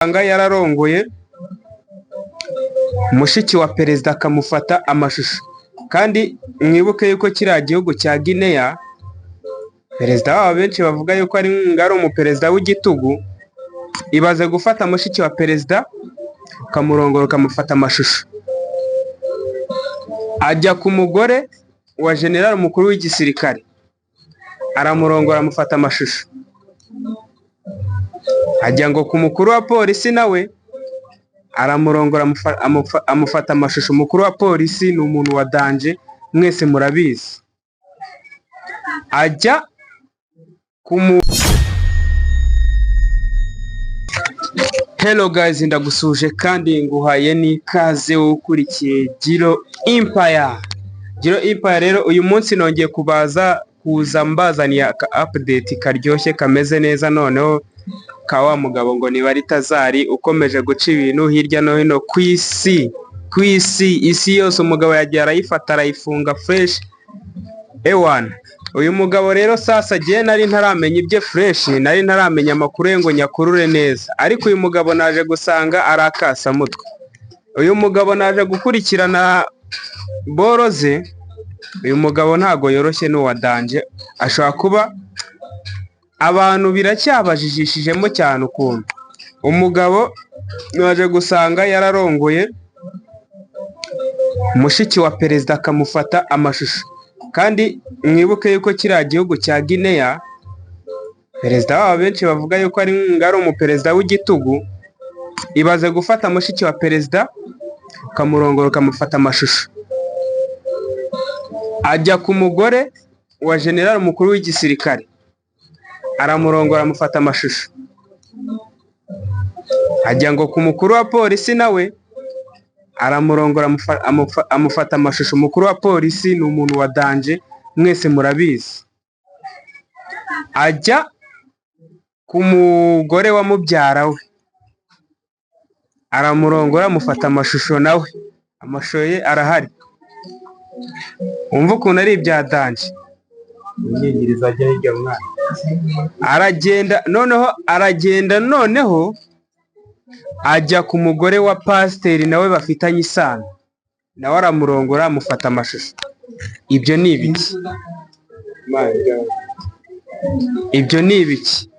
Usanga yararongoye mushiki wa perezida akamufata amashusho, kandi mwibuke yuko kiriya gihugu cya Guinea perezida wabo benshi bavuga yuko ari umuperezida w'igitugu. Ibaze gufata mushiki wa perezida ukamurongora ukamufata amashusho, ajya ku mugore wa general mukuru w'igisirikare aramurongora amufata amashusho, ajya ngo ku mukuru wa polisi nawe aramurongora amufata amashusho. Umukuru wa polisi ni umuntu wa danje, mwese murabizi. Ajya ku Hello guys, ndagusuje kandi nguhaye n'ikaze ukurikiye Giro Empire. Giro Empire rero uyu munsi nongeye kuza mbazaniye aka update karyoshye kameze neza, noneho ka wa mugabo ngo ni Barithazal ukomeje guca ibintu hirya no hino ku isi yose. Umugabo yagiye arayifata arayifunga fresh ewana. Uyu mugabo rero sasa giye nari ntaramenya ibye fresh, nari ntaramenya amakuru ye ngo nyakurure neza, ariko uyu mugabo naje gusanga arakasa mutwe. Uyu mugabo naje gukurikirana boroze. Uyu mugabo ntago yoroshye n'uwa danje, ashobora kuba abantu biracyabajijishijemo cyane ukuntu. Umugabo naje gusanga yararongoye mushiki wa perezida akamufata amashusho, kandi mwibuke yuko kiriya gihugu cya Guinea perezida wabo benshi bavuga yuko ari umuperezida w'igitugu. Ibaze gufata mushiki wa perezida ukamurongora ukamufata amashusho, ajya ku mugore wa general mukuru w'igisirikare aramurongora amufata amashusho, ajya ngo ku mukuru wa polisi nawe aramurongora amufata amashusho. Umukuru wa polisi ni umuntu wa danje, mwese murabizi. Ajya ku mugore wa mubyara we aramurongora amufata amashusho, nawe amashusho ye arahari. Umva ukuntu ari ibya danje. Unyingiriza ajya hirya mwana. Aragenda noneho ajya ku mugore wa pasiteri nawe bafitanye isano, nawe aramurongora amufata amashusho. Ibyo ni ibiki? Ibyo ni ibiki?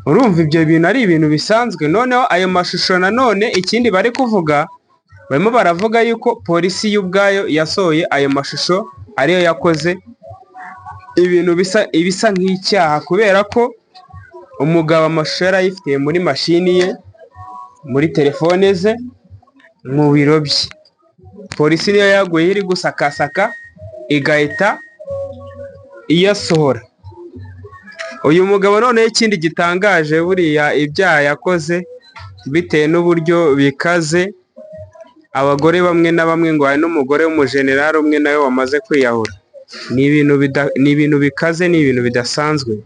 Urumva ibyo bintu ari ibintu bisanzwe? Noneho ayo mashusho nanone ikindi bari kuvuga, barimo baravuga yuko polisi y'ubwayo yasohoye ayo mashusho ariyo yakoze ibintu ibisa nk'icyaha, kubera ko umugabo amashusho yarayifitiye muri mashini ye, muri telefone ze, mu biro bye. Polisi niyo yaguye iri gusakasaka igahita iyasohora. Uyu mugabo noneho ikindi gitangaje, buriya ibyaha yakoze bitewe n'uburyo bikaze, abagore bamwe na bamwe, ngo hari n'umugore w'umujenerali umwe nawe wamaze kwiyahura. Ni ibintu bikaze, ni ibintu bidasanzwe,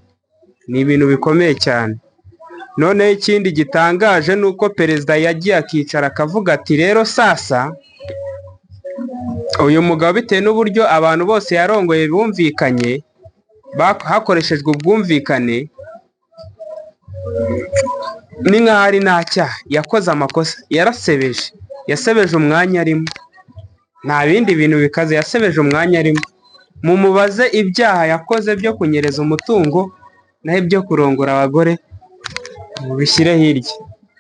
ni ibintu bikomeye cyane. Noneho ikindi gitangaje ni uko perezida yagiye akicara akavuga ati rero sasa uyu mugabo bitewe n'uburyo abantu bose yarongoye bumvikanye, hakoreshejwe ubwumvikane, ni nk'aho ari nta cyaha yakoze, amakosa yasebeje umwanya arimo, nta bindi bintu bikaze, yasebeje umwanya arimo. Mumubaze ibyaha yakoze byo kunyereza umutungo naho ibyo kurongora abagore mubishyire hirya.